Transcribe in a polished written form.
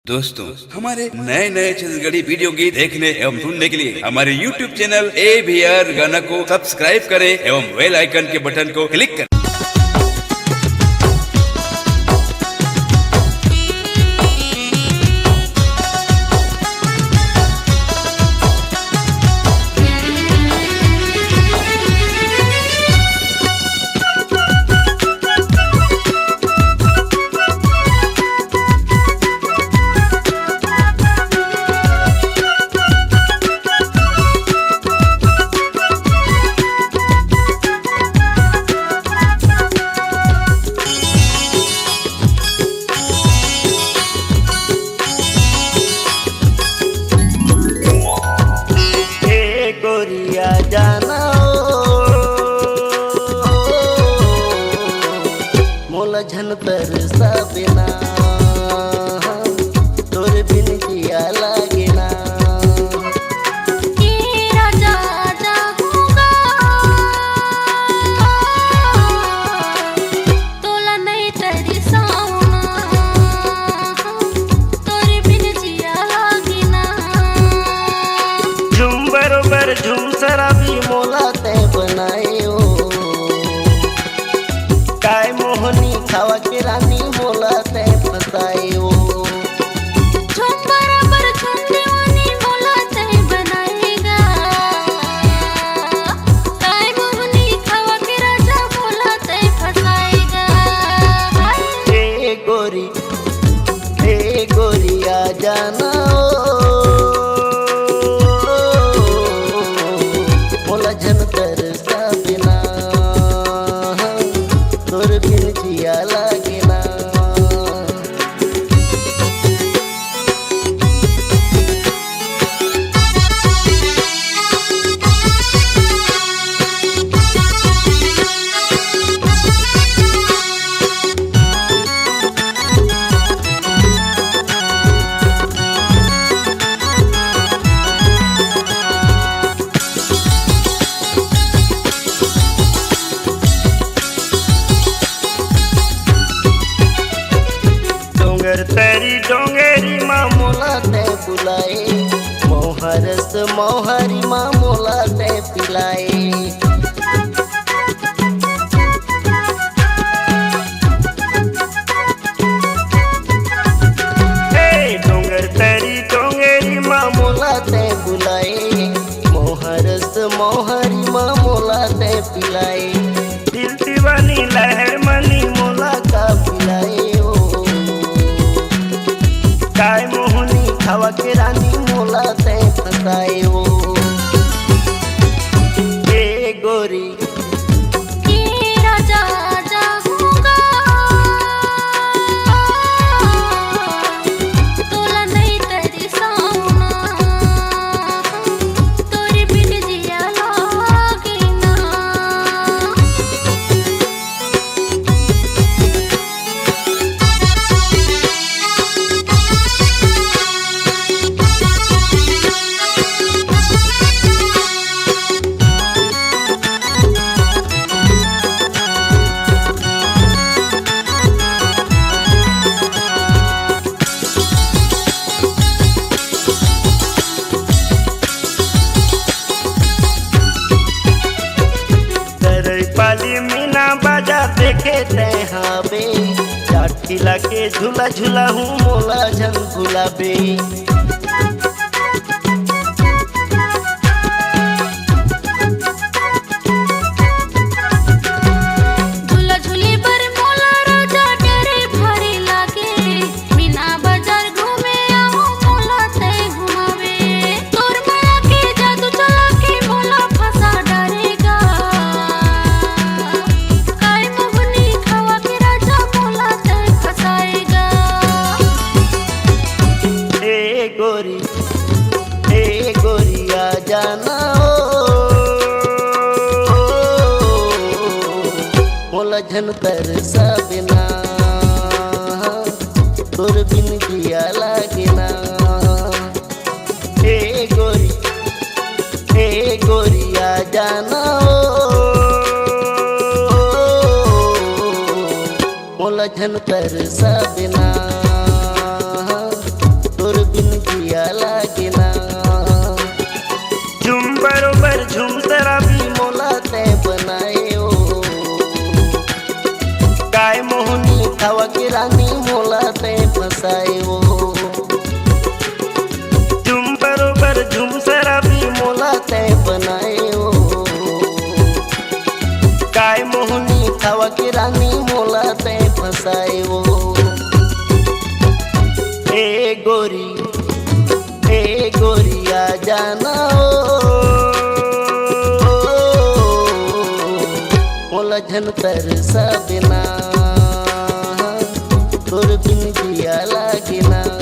दोस्तों, हमारे नए नए छत्तीसगढ़ी वीडियो गीत देखने एवं सुनने के लिए हमारे YouTube चैनल AVR गाना को सब्सक्राइब करें एवं बेल आइकन के बटन को क्लिक करें। गोरिया जाना मोला झन तरसा बिना तोर बिन जिया लागे ना तोला नहीं तरसाऊना तोर बिन जिया लागे ना झुम बरोबर झुम शराबी मोला ते बनाए हो काय मोहनी खावा के रानी मोला ते फसाए हो झुम बराबर झुम दीवानी मोला ते बनाएगा काय मोहनी खावा के राजा मोला ते फसाएगा ए गोरिया जाना मोला झन तरसा बिना तोर बिन जिया लागे ना डोंगर तरी डोंगेरी माँ मोला ते बुलाए मोहरस मोहरी माँ मोला ते पिलाए डोंगर तरी डोंगेरी माँ मोला ते बुलाए मोहरस मोहरी माँ मोला ते पिलाए दिल दीवानी लहर मनी मोला का पिलाए हो काय मोहनी खावा के रानी मोला ते फसाए हो ए गोरी राजा जाऊंगा तोला नहीं तरसाऊना तोर बिन जिया लागे ना पाली मीना बाजा देखे ते हाबे चाटीला के झूला झूला हूँ मोला झन गुलाबे झूला झूली पर मोला राजा डरे भारी लागे मीना बाजार घूमे आओ मोला ते घुमावे तोर माया के जादू चला के मोला फंसा डरेगा काय मोहनी खावा के राजा मोला ते फसाएगा ए गोरिया जाना मोला झन तरसा बिना तोर बिन जिया लागे ना ए गोरिया जाना मोला झन तरसा बिना गोरिया जाना मोला झन तरसा बिना तोर बिन जिया लागिना।